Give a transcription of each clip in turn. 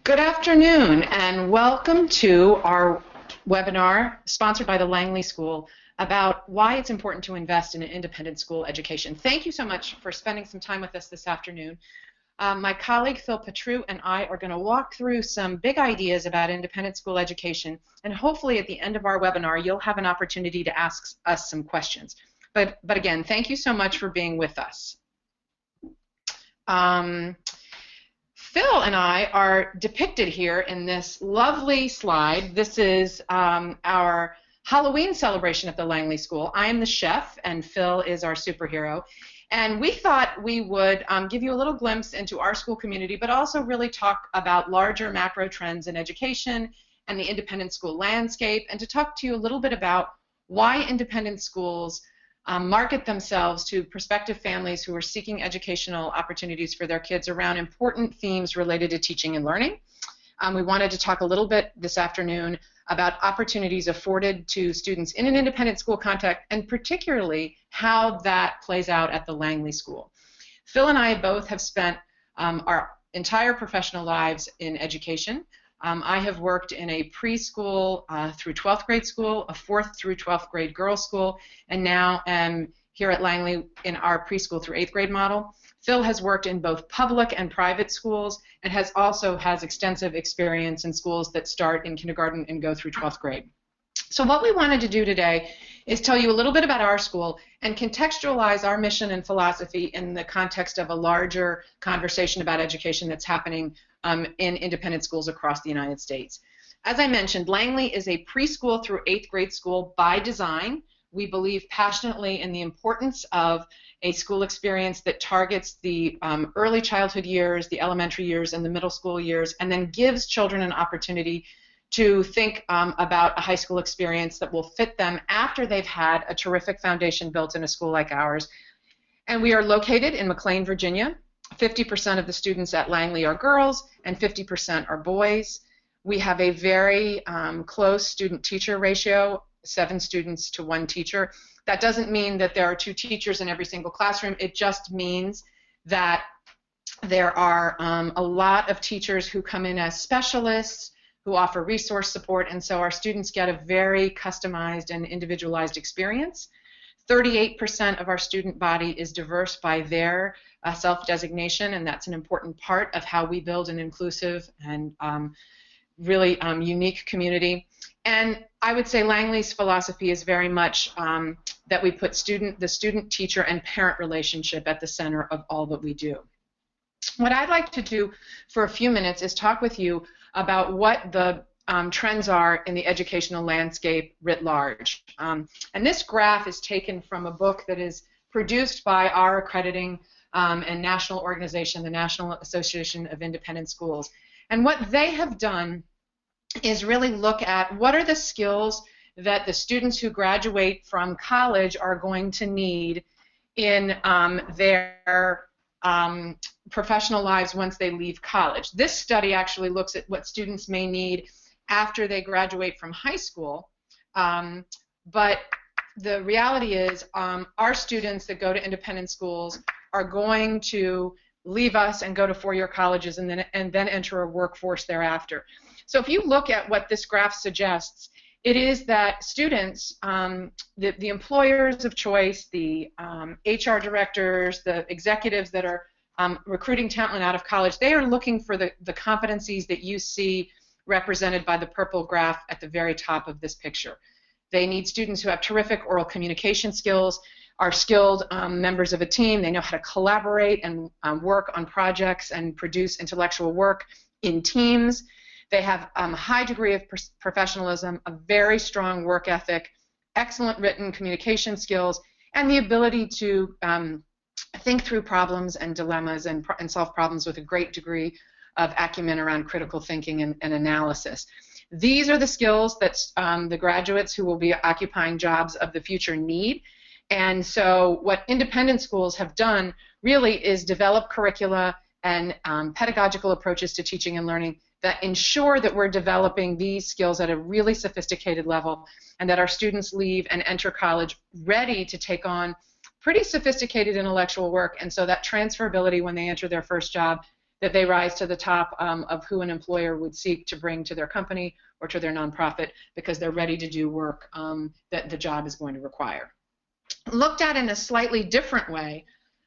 Good afternoon and welcome to our webinar sponsored by the Langley School about why it's important to invest in an independent school education. Thank you so much for spending some time with us this afternoon. My colleague Phil Petru and I are going to walk through some big ideas about independent school education, and hopefully at the end of our webinar you'll have an opportunity to ask us some questions. But again, thank you so much for being with us. Phil and I are depicted here in this lovely slide. This is our Halloween celebration at the Langley School. I am the chef and Phil is our superhero. And we thought we would give you a little glimpse into our school community, but also really talk about larger macro trends in education and the independent school landscape, and to talk to you a little bit about why independent schools market themselves to prospective families who are seeking educational opportunities for their kids around important themes related to teaching and learning. We wanted to talk a little bit this afternoon about opportunities afforded to students in an independent school context, and particularly how that plays out at the Langley School. Phil and I both have spent our entire professional lives in education. I have worked in a preschool through 12th grade school, a 4th through 12th grade girls' school, and now am here at Langley in our preschool through 8th grade model. Phil has worked in both public and private schools and has extensive experience in schools that start in kindergarten and go through 12th grade. So what we wanted to do today is tell you a little bit about our school and contextualize our mission and philosophy in the context of a larger conversation about education that's happening in independent schools across the United States. As I mentioned, Langley is a preschool through 8th grade school by design. We believe passionately in the importance of a school experience that targets the early childhood years, the elementary years, and the middle school years, and then gives children an opportunity to think about a high school experience that will fit them after they've had a terrific foundation built in a school like ours. And we are located in McLean, Virginia. 50% of the students at Langley are girls and 50% are boys. We have a very close student-teacher ratio, 7 students to 1 teacher. That doesn't mean that there are 2 teachers in every single classroom. It just means that there are a lot of teachers who come in as specialists, who offer resource support, and so our students get a very customized and individualized experience. 38% of our student body is diverse by their self-designation, and that's an important part of how we build an inclusive and really unique community. And I would say Langley's philosophy is very much that we put the student, teacher, and parent relationship at the center of all that we do. What I'd like to do for a few minutes is talk with you about what the trends are in the educational landscape writ large. And this graph is taken from a book that is produced by our accrediting and national organization, the National Association of Independent Schools. And what they have done is really look at what are the skills that the students who graduate from college are going to need in their professional lives once they leave college. This study actually looks at what students may need after they graduate from high school, but the reality is our students that go to independent schools are going to leave us and go to 4-year colleges and then enter a workforce thereafter. So if you look at what this graph suggests, it is that students, the employers of choice, the HR directors, the executives that are recruiting talent out of college, they are looking for the competencies that you see represented by the purple graph at the very top of this picture. They need students who have terrific oral communication skills, are skilled members of a team, they know how to collaborate and work on projects and produce intellectual work in teams. They have a high degree of professionalism, a very strong work ethic, excellent written communication skills, and the ability to think through problems and dilemmas and solve problems with a great degree of acumen around critical thinking and analysis. These are the skills that the graduates who will be occupying jobs of the future need. And so what independent schools have done really is develop curricula and pedagogical approaches to teaching and learning that ensure that we're developing these skills at a really sophisticated level and that our students leave and enter college ready to take on pretty sophisticated intellectual work, and so that transferability when they enter their first job that they rise to the top of who an employer would seek to bring to their company or to their nonprofit because they're ready to do work that the job is going to require. Looked at in a slightly different way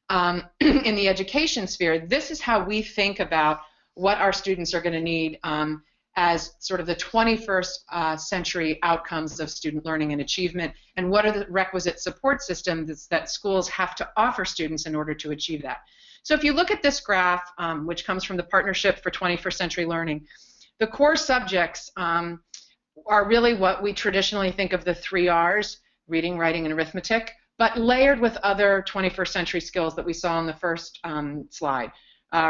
in the education sphere, this is how we think about what our students are going to need as sort of the 21st century outcomes of student learning and achievement, and what are the requisite support systems that schools have to offer students in order to achieve that. So if you look at this graph, which comes from the Partnership for 21st Century Learning, the core subjects are really what we traditionally think of the 3 R's, reading, writing, and arithmetic, but layered with other 21st century skills that we saw on the first slide,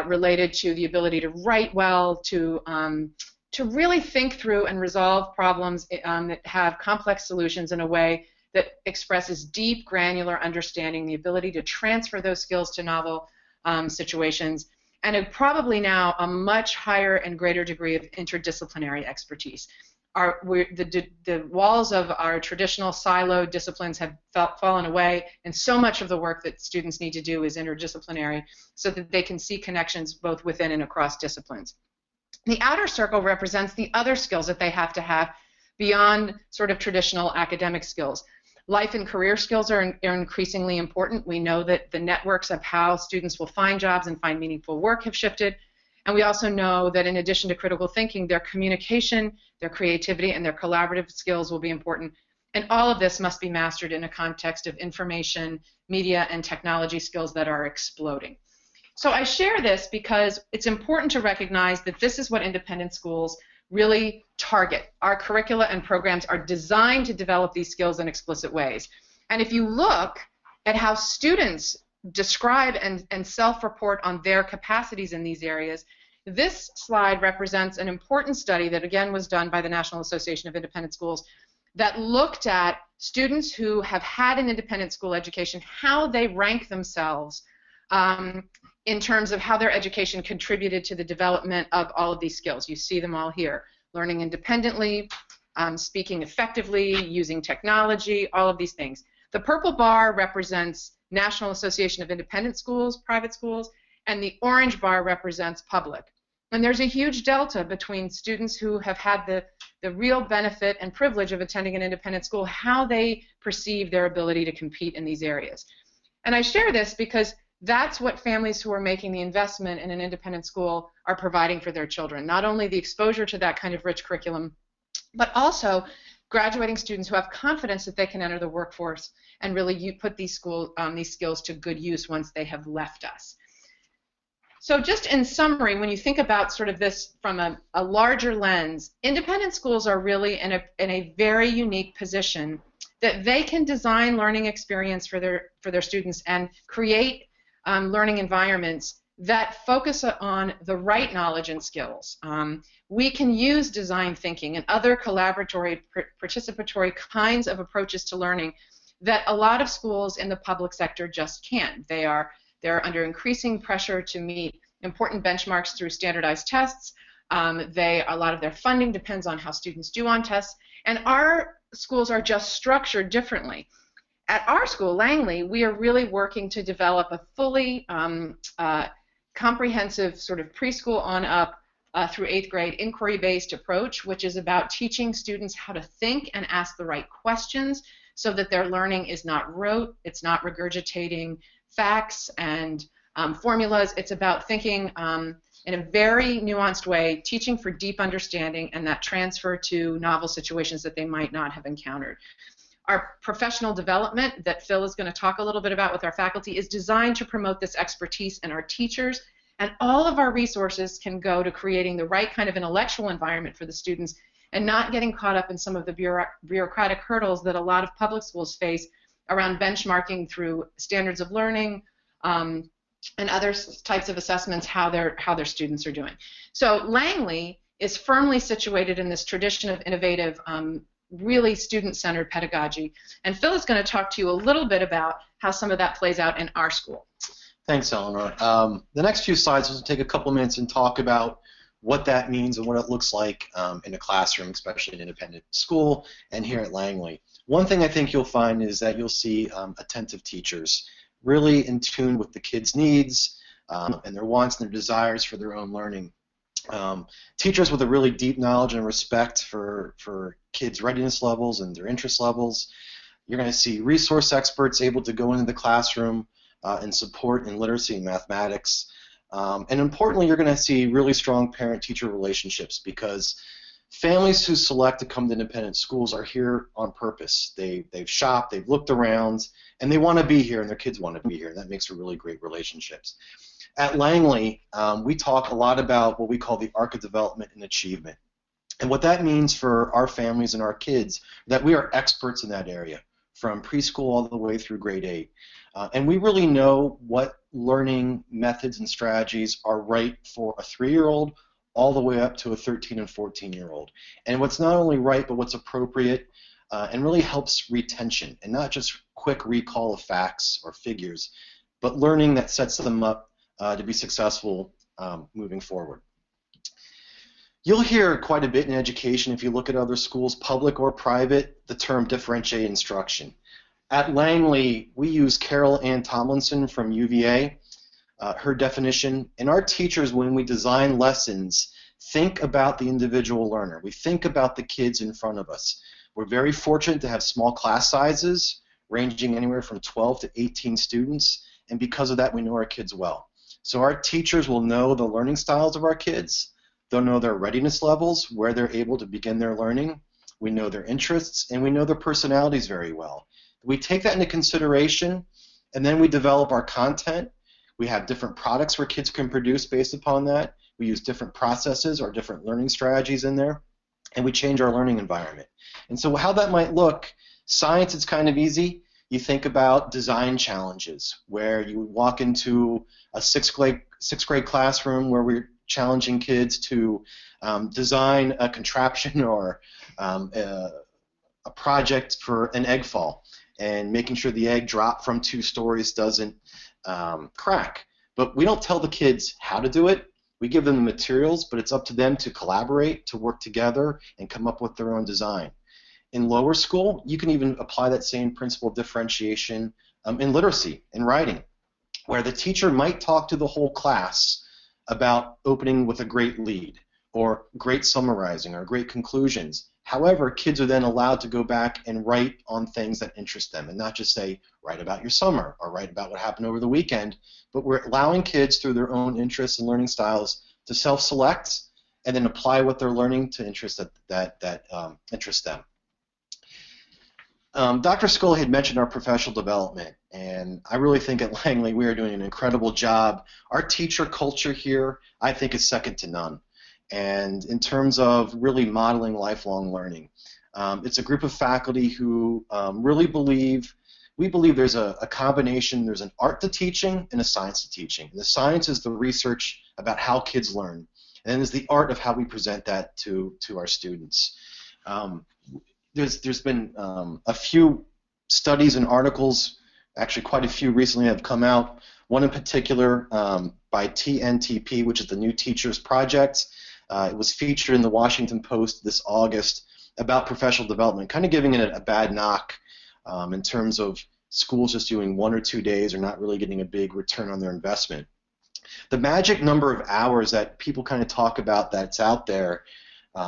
related to the ability to write well, to really think through and resolve problems that have complex solutions in a way that expresses deep, granular understanding, the ability to transfer those skills to novel situations, and probably now a much higher and greater degree of interdisciplinary expertise. The walls of our traditional siloed disciplines have fallen away, and so much of the work that students need to do is interdisciplinary so that they can see connections both within and across disciplines. The outer circle represents the other skills that they have to have beyond sort of traditional academic skills. Life and career skills are increasingly important. We know that the networks of how students will find jobs and find meaningful work have shifted. And we also know that in addition to critical thinking, their communication, their creativity, and their collaborative skills will be important. And all of this must be mastered in a context of information, media, and technology skills that are exploding. So I share this because it's important to recognize that this is what independent schools really target. Our curricula and programs are designed to develop these skills in explicit ways. And if you look at how students describe and self-report on their capacities in these areas, this slide represents an important study that again was done by the National Association of Independent Schools that looked at students who have had an independent school education, how they rank themselves in terms of how their education contributed to the development of all of these skills. You see them all here. Learning independently, speaking effectively, using technology, all of these things. The purple bar represents National Association of Independent Schools, private schools, and the orange bar represents public. And there's a huge delta between students who have had the real benefit and privilege of attending an independent school, how they perceive their ability to compete in these areas. And I share this because that's what families who are making the investment in an independent school are providing for their children. Not only the exposure to that kind of rich curriculum, but also graduating students who have confidence that they can enter the workforce and really put these skills to good use once they have left us. So just in summary, when you think about sort of this from a larger lens, independent schools are really in a very unique position that they can design learning experience for their students and create learning environments that focus on the right knowledge and skills. We can use design thinking and other collaboratory, participatory kinds of approaches to learning that a lot of schools in the public sector just can't. They're under increasing pressure to meet important benchmarks through standardized tests. A lot of their funding depends on how students do on tests, and our schools are just structured differently. At our school, Langley, we are really working to develop a fully comprehensive sort of preschool on up through 8th grade inquiry-based approach, which is about teaching students how to think and ask the right questions so that their learning is not rote, it's not regurgitating facts and formulas. It's about thinking in a very nuanced way, teaching for deep understanding and that transfer to novel situations that they might not have encountered. Our professional development that Phil is going to talk a little bit about with our faculty is designed to promote this expertise in our teachers, and all of our resources can go to creating the right kind of intellectual environment for the students and not getting caught up in some of the bureaucratic hurdles that a lot of public schools face around benchmarking through standards of learning and other types of assessments how their students are doing. So Langley is firmly situated in this tradition of innovative really student-centered pedagogy. And Phil is going to talk to you a little bit about how some of that plays out in our school. Thanks, Elinor. The next few slides will take a couple minutes and talk about what that means and what it looks like in a classroom, especially in an independent school and here at Langley. One thing I think you'll find is that you'll see attentive teachers, really in tune with the kids' needs, and their wants and their desires for their own learning. Teachers with a really deep knowledge and respect for kids' readiness levels and their interest levels. You're going to see resource experts able to go into the classroom and support in literacy and mathematics. And importantly, you're going to see really strong parent-teacher relationships, because families who select to come to independent schools are here on purpose. They've shopped, they've looked around, and they want to be here, and their kids want to be here. That makes for really great relationships. At Langley, we talk a lot about what we call the arc of development and achievement. And what that means for our families and our kids, that we are experts in that area, from preschool all the way through grade 8. And we really know what learning methods and strategies are right for a 3-year-old all the way up to a 13 and 14-year-old. And what's not only right, but what's appropriate and really helps retention, and not just quick recall of facts or figures, but learning that sets them up to be successful moving forward. You'll hear quite a bit in education, if you look at other schools, public or private, the term differentiated instruction. At Langley, we use Carol Ann Tomlinson from UVA, her definition. And our teachers, when we design lessons, think about the individual learner. We think about the kids in front of us. We're very fortunate to have small class sizes, ranging anywhere from 12 to 18 students, and because of that, we know our kids well. So our teachers will know the learning styles of our kids. They'll know their readiness levels, where they're able to begin their learning. We know their interests, and we know their personalities very well. We take that into consideration, and then we develop our content. We have different products where kids can produce based upon that. We use different processes or different learning strategies in there, and we change our learning environment. And so how that might look, science is kind of easy. You think about design challenges, where you walk into a sixth grade classroom where we're challenging kids to design a contraption or a project for an egg fall, and making sure the egg drop from 2 stories doesn't crack. But we don't tell the kids how to do it. We give them the materials, but it's up to them to collaborate, to work together, and come up with their own design. In lower school, you can even apply that same principle of differentiation in literacy, in writing, where the teacher might talk to the whole class about opening with a great lead, or great summarizing, or great conclusions. However, kids are then allowed to go back and write on things that interest them, and not just say, write about your summer, or write about what happened over the weekend, but we're allowing kids through their own interests and learning styles to self-select and then apply what they're learning to interests that interest them. Dr. Scully had mentioned our professional development, and I really think at Langley we are doing an incredible job. Our teacher culture here, I think, is second to none. And in terms of really modeling lifelong learning, it's a group of faculty who really believe, we believe there's a combination, there's an art to teaching and a science to teaching. And the science is the research about how kids learn, and then there's the art of how we present that to our students. There's been a few studies and articles, actually quite a few recently have come out. One in particular by TNTP, which is the New Teachers Project. It was featured in the Washington Post this August about professional development, kind of giving it a bad knock in terms of schools just doing 1 or 2 days or not really getting a big return on their investment. The magic number of hours that people kind of talk about that's out there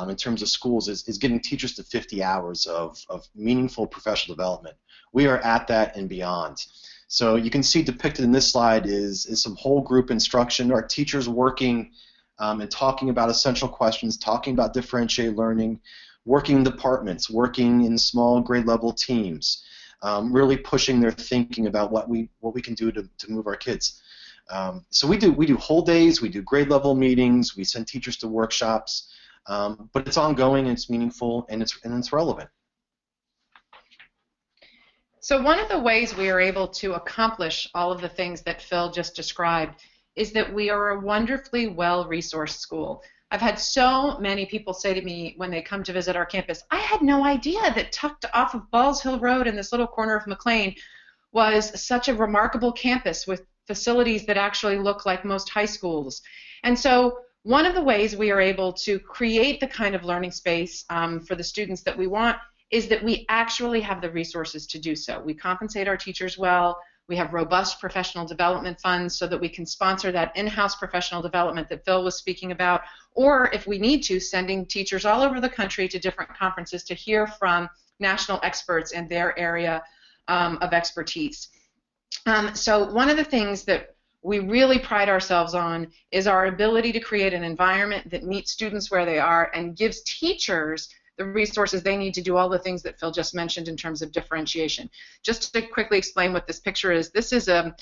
in terms of schools is getting teachers to 50 hours of meaningful professional development. We are at that and beyond. So you can see depicted in this slide is some whole group instruction. Our teachers working and talking about essential questions, talking about differentiated learning, working in departments, working in small grade level teams, really pushing their thinking about what we can do to move our kids. So we do whole days, we do grade level meetings, we send teachers to workshops. But it's ongoing, and it's meaningful, and it's relevant. So one of the ways we are able to accomplish all of the things that Phil just described is that we are a wonderfully well-resourced school. I've had so many people say to me when they come to visit our campus, I had no idea that tucked off of Balls Hill Road in this little corner of McLean was such a remarkable campus with facilities that actually look like most high schools. And so one of the ways we are able to create the kind of learning space for the students that we want is that we actually have the resources to do so. We compensate our teachers well. We have robust professional development funds so that we can sponsor that in-house professional development that Phil was speaking about, or if we need to, sending teachers all over the country to different conferences to hear from national experts in their area of expertise. So one of the things that we really pride ourselves on is our ability to create an environment that meets students where they are and gives teachers the resources they need to do all the things that Phil just mentioned in terms of differentiation. Just to quickly explain what this picture is, this is a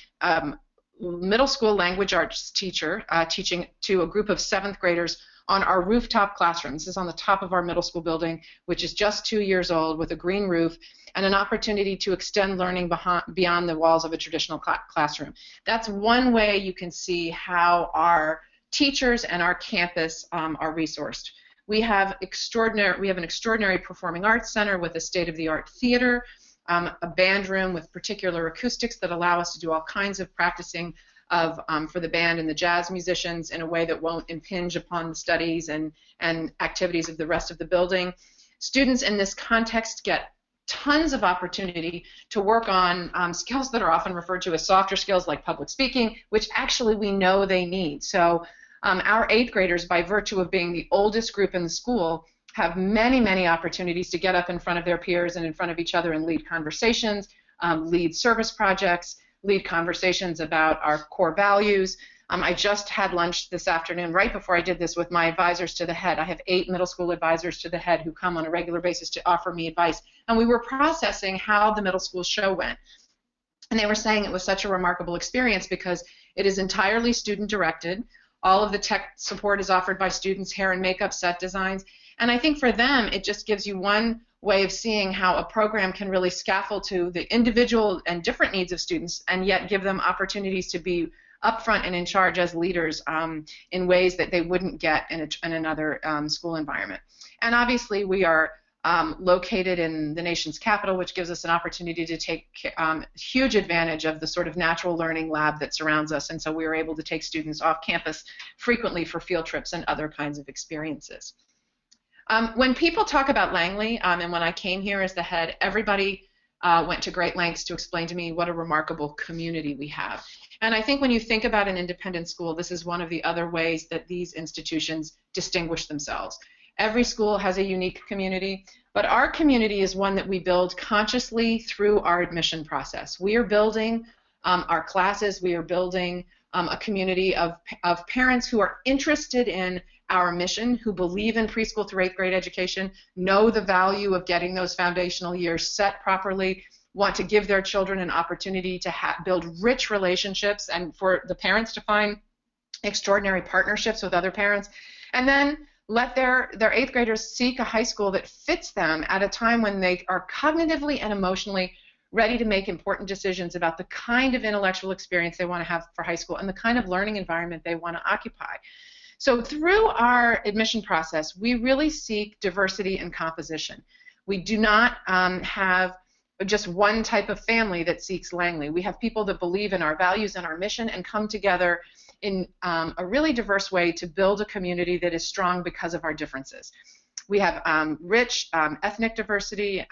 middle school language arts teacher teaching to a group of 7th graders on our rooftop classroom. This is on the top of our middle school building, which is just 2 years old with a green roof and an opportunity to extend learning beyond the walls of a traditional classroom. That's one way you can see how our teachers and our campus are resourced. We have an extraordinary performing arts center with a state-of-the-art theater, a band room with particular acoustics that allow us to do all kinds of practicing for the band and the jazz musicians in a way that won't impinge upon the studies and activities of the rest of the building. Students in this context get tons of opportunity to work on skills that are often referred to as softer skills like public speaking, which actually we know they need. So our 8th graders, by virtue of being the oldest group in the school, have many, many opportunities to get up in front of their peers and in front of each other and lead conversations, lead service projects, lead conversations about our core values. I just had lunch this afternoon, right before I did this, with my advisors to the head. I have 8 middle school advisors to the head who come on a regular basis to offer me advice. And we were processing how the middle school show went. And they were saying it was such a remarkable experience because it is entirely student-directed. All of the tech support is offered by students, hair and makeup, set designs. And I think for them, it just gives you one way of seeing how a program can really scaffold to the individual and different needs of students and yet give them opportunities to be upfront and in charge as leaders in ways that they wouldn't get in another school environment. And obviously we are located in the nation's capital, which gives us an opportunity to take huge advantage of the sort of natural learning lab that surrounds us, and so we were able to take students off campus frequently for field trips and other kinds of experiences. When people talk about Langley, and when I came here as the head, everybody went to great lengths to explain to me what a remarkable community we have. And I think when you think about an independent school, this is one of the other ways that these institutions distinguish themselves. Every school has a unique community, but our community is one that we build consciously through our admission process. We are building our classes, we are building a community of parents who are interested in our mission, who believe in preschool through 8th grade education, know the value of getting those foundational years set properly, want to give their children an opportunity to build rich relationships and for the parents to find extraordinary partnerships with other parents, and then let their 8th graders seek a high school that fits them at a time when they are cognitively and emotionally ready to make important decisions about the kind of intellectual experience they want to have for high school and the kind of learning environment they want to occupy. So through our admission process, we really seek diversity and composition. We do not have just one type of family that seeks Langley. We have people that believe in our values and our mission and come together in a really diverse way to build a community that is strong because of our differences. We have rich ethnic diversity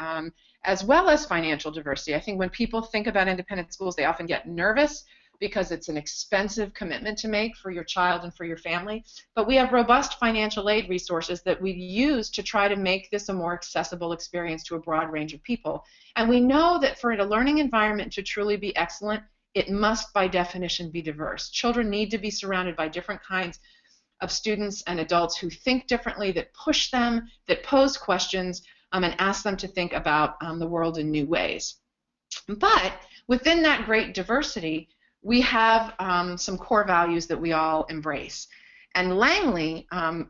as well as financial diversity. I think when people think about independent schools, they often get nervous because it's an expensive commitment to make for your child and for your family. But we have robust financial aid resources that we use to try to make this a more accessible experience to a broad range of people. And we know that for a learning environment to truly be excellent, it must by definition be diverse. Children need to be surrounded by different kinds of students and adults who think differently, that push them, that pose questions, and ask them to think about the world in new ways. But within that great diversity, we have some core values that we all embrace. And Langley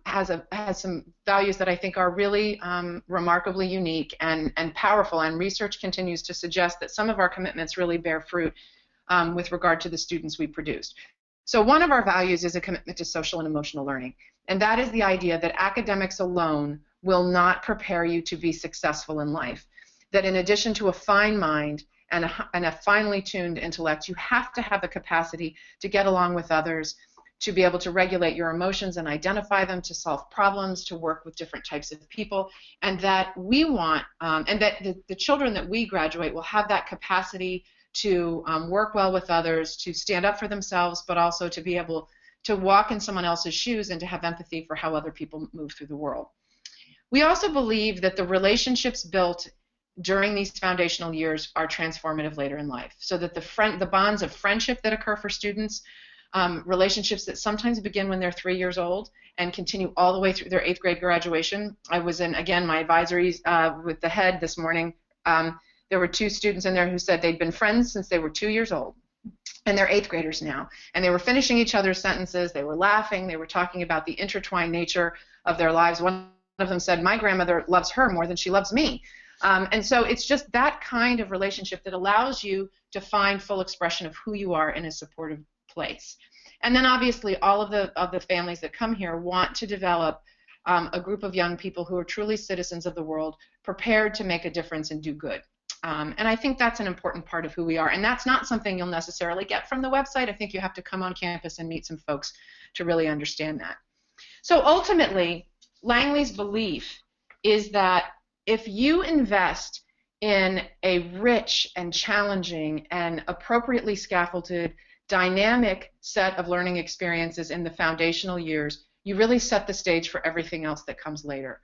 has some values that I think are really remarkably unique and powerful, and research continues to suggest that some of our commitments really bear fruit with regard to the students we produced. So one of our values is a commitment to social and emotional learning, and that is the idea that academics alone will not prepare you to be successful in life. That in addition to a fine mind and a finely tuned intellect, you have to have the capacity to get along with others, to be able to regulate your emotions and identify them, to solve problems, to work with different types of people, and that we want, and that the children that we graduate will have that capacity to work well with others, to stand up for themselves, but also to be able to walk in someone else's shoes and to have empathy for how other people move through the world. We also believe that the relationships built during these foundational years are transformative later in life, so that the bonds of friendship that occur for students, relationships that sometimes begin when they're 3 years old and continue all the way through their 8th grade graduation. I was in, again, my advisories with the head this morning. There were 2 students in there who said they'd been friends since they were 2 years old, and they're 8th graders now. And they were finishing each other's sentences, they were laughing, they were talking about the intertwined nature of their lives. One of them said, my grandmother loves her more than she loves me. And so it's just that kind of relationship that allows you to find full expression of who you are in a supportive place. And then obviously all of the families that come here want to develop a group of young people who are truly citizens of the world, prepared to make a difference and do good. And I think that's an important part of who we are. And that's not something you'll necessarily get from the website. I think you have to come on campus and meet some folks to really understand that. So ultimately, Langley's belief is that if you invest in a rich and challenging and appropriately scaffolded, dynamic set of learning experiences in the foundational years, you really set the stage for everything else that comes later.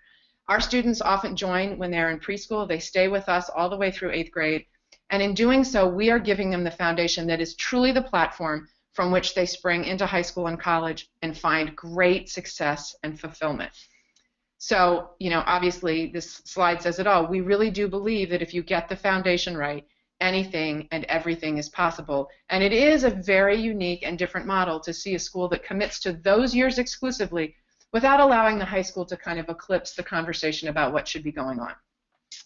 Our students often join when they're in preschool. They stay with us all the way through 8th grade. And in doing so, we are giving them the foundation that is truly the platform from which they spring into high school and college and find great success and fulfillment. So, you know, obviously this slide says it all. We really do believe that if you get the foundation right, anything and everything is possible. And it is a very unique and different model to see a school that commits to those years exclusively without allowing the high school to kind of eclipse the conversation about what should be going on.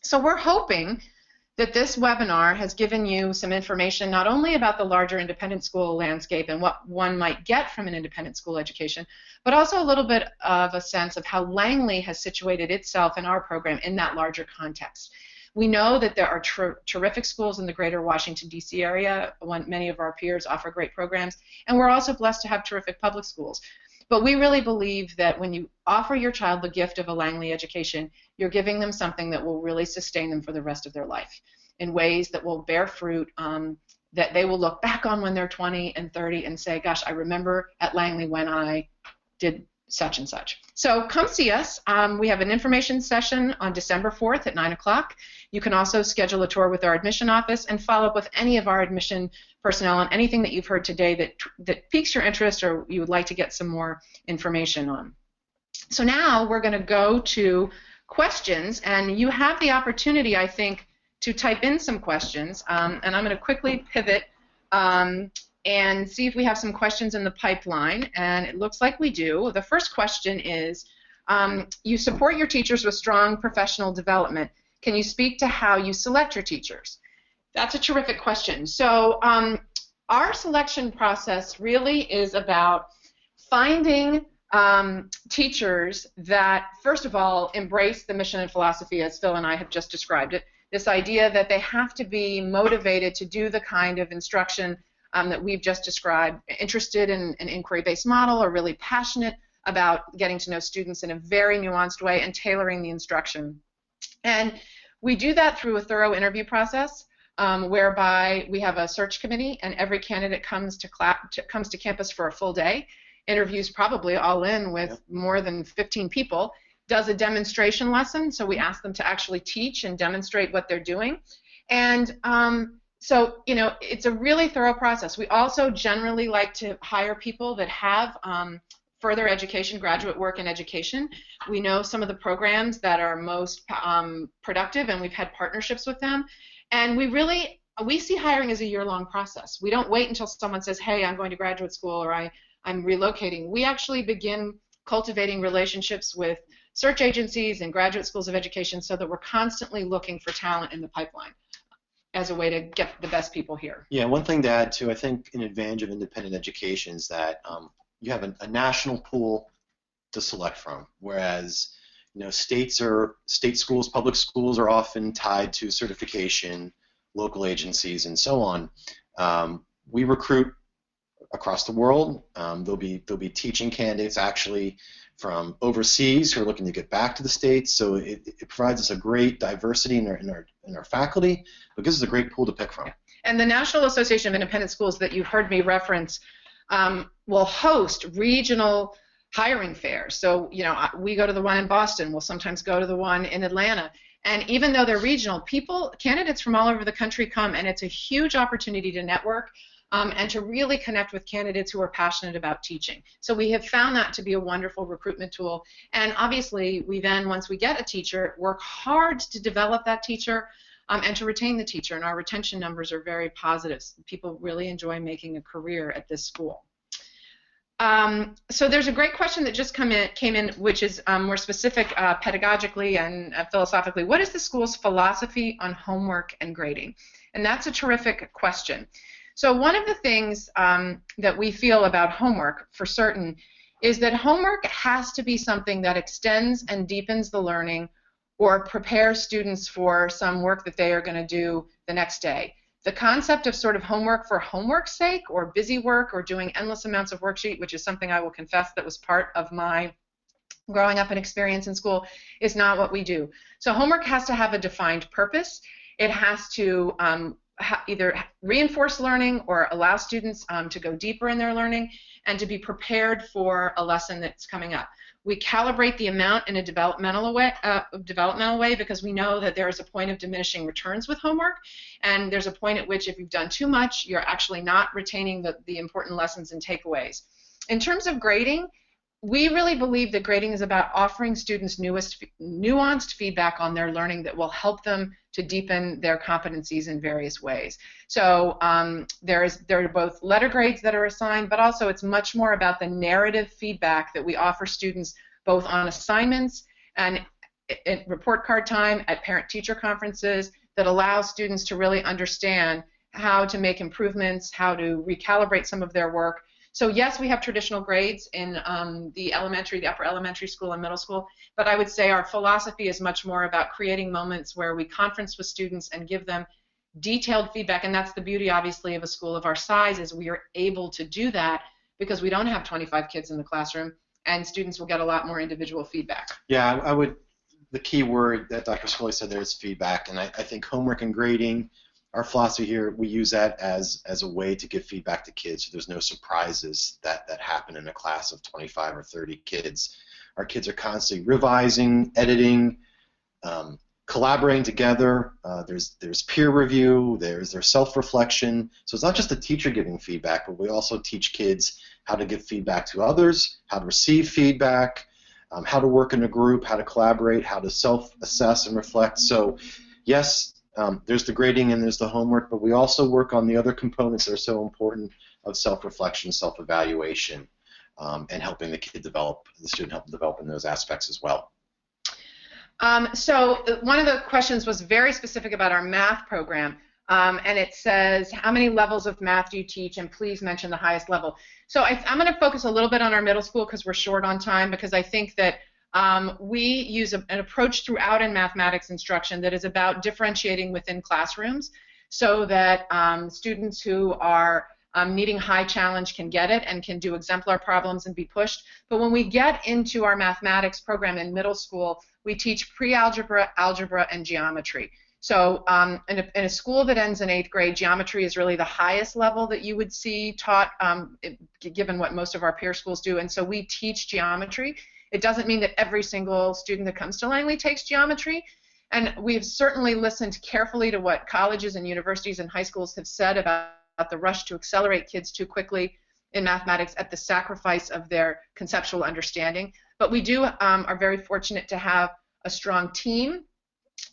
So we're hoping that this webinar has given you some information not only about the larger independent school landscape and what one might get from an independent school education, but also a little bit of a sense of how Langley has situated itself in our program in that larger context. We know that there are terrific schools in the greater Washington, D.C. area. Many of our peers offer great programs, and we're also blessed to have terrific public schools. But we really believe that when you offer your child the gift of a Langley education, you're giving them something that will really sustain them for the rest of their life in ways that will bear fruit, that they will look back on when they're 20 and 30 and say, gosh, I remember at Langley when I did such and such. So come see us. We have an information session on December 4th at 9 o'clock. You can also schedule a tour with our admission office and follow up with any of our admission personnel on anything that you've heard today that piques your interest or you would like to get some more information on. So now we're going to go to questions, and you have the opportunity, I think, to type in some questions, and I'm going to quickly pivot and see if we have some questions in the pipeline, and it looks like we do. The first question is, you support your teachers with strong professional development. Can you speak to how you select your teachers? That's a terrific question. So our selection process really is about finding teachers that, first of all, embrace the mission and philosophy as Phil and I have just described it, this idea that they have to be motivated to do the kind of instruction that we've just described, interested in an inquiry-based model, or really passionate about getting to know students in a very nuanced way and tailoring the instruction. And we do that through a thorough interview process whereby we have a search committee, and every candidate comes to campus for a full day, interviews probably all in with more than 15 people, does a demonstration lesson, so we ask them to actually teach and demonstrate what they're doing. And so, you know, it's a really thorough process. We also generally like to hire people that have further education, graduate work in education. We know some of the programs that are most productive, and we've had partnerships with them. And we see hiring as a year-long process. We don't wait until someone says, hey, I'm going to graduate school, or I'm relocating. We actually begin cultivating relationships with search agencies and graduate schools of education so that we're constantly looking for talent in the pipeline as a way to get the best people here. Yeah, one thing to add too, I think an advantage of independent education is that you have a national pool to select from, whereas state schools, public schools are often tied to certification, local agencies, and so on. We recruit across the world. There'll be teaching candidates actually from overseas who are looking to get back to the States. So it provides us a great diversity in our faculty, but gives us a great pool to pick from. And the National Association of Independent Schools that you've heard me reference will host regional hiring fairs. So, you know, we go to the one in Boston. We'll sometimes go to the one in Atlanta. And even though they're regional, candidates from all over the country come, and it's a huge opportunity to network and to really connect with candidates who are passionate about teaching. So we have found that to be a wonderful recruitment tool. And obviously, we then, once we get a teacher, work hard to develop that teacher and to retain the teacher. And our retention numbers are very positive. People really enjoy making a career at this school. So there's a great question that just came in, which is more specific pedagogically and philosophically. What is the school's philosophy on homework and grading? And that's a terrific question. So one of the things that we feel about homework for certain is that homework has to be something that extends and deepens the learning or prepares students for some work that they are going to do the next day. The concept of sort of homework for homework's sake, or busy work, or doing endless amounts of worksheet, which is something I will confess that was part of my growing up and experience in school, is not what we do. So homework has to have a defined purpose. It has to either reinforce learning or allow students to go deeper in their learning and to be prepared for a lesson that's coming up. We calibrate the amount in a developmental way because we know that there is a point of diminishing returns with homework, and there's a point at which if you've done too much, you're actually not retaining the important lessons and takeaways. In terms of grading, we really believe that grading is about offering students nuanced feedback on their learning that will help them to deepen their competencies in various ways. So there are both letter grades that are assigned, but also it's much more about the narrative feedback that we offer students both on assignments and at report card time, at parent-teacher conferences, that allow students to really understand how to make improvements, how to recalibrate some of their work. So yes, we have traditional grades in the upper elementary school and middle school, but I would say our philosophy is much more about creating moments where we conference with students and give them detailed feedback, and that's the beauty, obviously, of a school of our size, is we are able to do that because we don't have 25 kids in the classroom, and students will get a lot more individual feedback. Yeah, the key word that Dr. Scully said there is feedback, and I think homework and grading, our philosophy here, we use that as a way to give feedback to kids so there's no surprises that happen in a class of 25 or 30 kids. Our kids are constantly revising, editing, collaborating together. There's peer review, there's self-reflection. So it's not just the teacher giving feedback, but we also teach kids how to give feedback to others, how to receive feedback, how to work in a group, how to collaborate, how to self-assess and reflect. So yes, there's the grading and there's the homework, but we also work on the other components that are so important of self-reflection, self-evaluation, and helping the student help develop in those aspects as well. So one of the questions was very specific about our math program, and it says, how many levels of math do you teach, and please mention the highest level. So I'm going to focus a little bit on our middle school because we're short on time, because I think that we use an approach throughout in mathematics instruction that is about differentiating within classrooms so that students who are needing high challenge can get it and can do exemplar problems and be pushed. But when we get into our mathematics program in middle school, we teach pre-algebra, algebra, and geometry. So in a school that ends in 8th grade, geometry is really the highest level that you would see taught, given what most of our peer schools do. And so we teach geometry. It doesn't mean that every single student that comes to Langley takes geometry. And we've certainly listened carefully to what colleges and universities and high schools have said about the rush to accelerate kids too quickly in mathematics at the sacrifice of their conceptual understanding. But we are very fortunate to have a strong team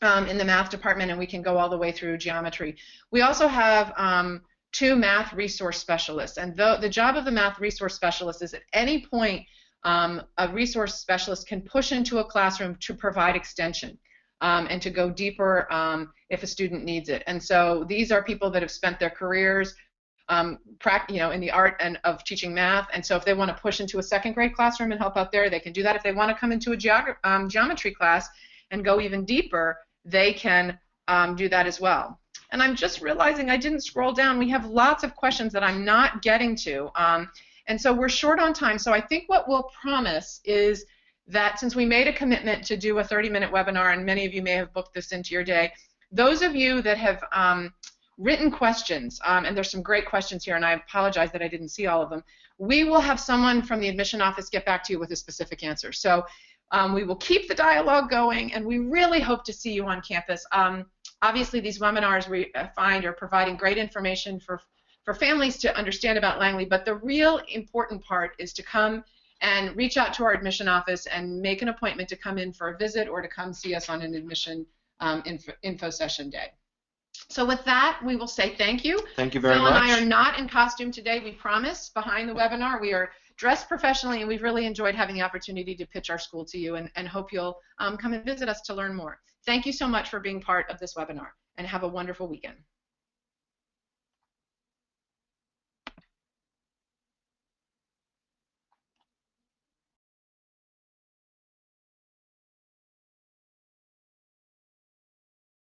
in the math department, and we can go all the way through geometry. We also have 2 math resource specialists, and the job of the math resource specialist is at any point a resource specialist can push into a classroom to provide extension and to go deeper if a student needs it. And so these are people that have spent their careers in the art of teaching math, and so if they want to push into a 2nd grade classroom and help out there, they can do that. If they want to come into a geometry class and go even deeper, they can do that as well. And I'm just realizing I didn't scroll down. We have lots of questions that I'm not getting to, and so we're short on time. So I think what we'll promise is that since we made a commitment to do a 30-minute webinar, and many of you may have booked this into your day, those of you that have written questions, and there's some great questions here, and I apologize that I didn't see all of them, we will have someone from the admission office get back to you with a specific answer. So we will keep the dialogue going, and we really hope to see you on campus. Obviously, these webinars we find are providing great information for families to understand about Langley, but the real important part is to come and reach out to our admission office and make an appointment to come in for a visit or to come see us on an admission info session day. So with that, we will say thank you. Thank you very much. Phil and I are not in costume today, we promise, behind the webinar. We are dressed professionally, and we've really enjoyed having the opportunity to pitch our school to you, and hope you'll come and visit us to learn more. Thank you so much for being part of this webinar, and have a wonderful weekend.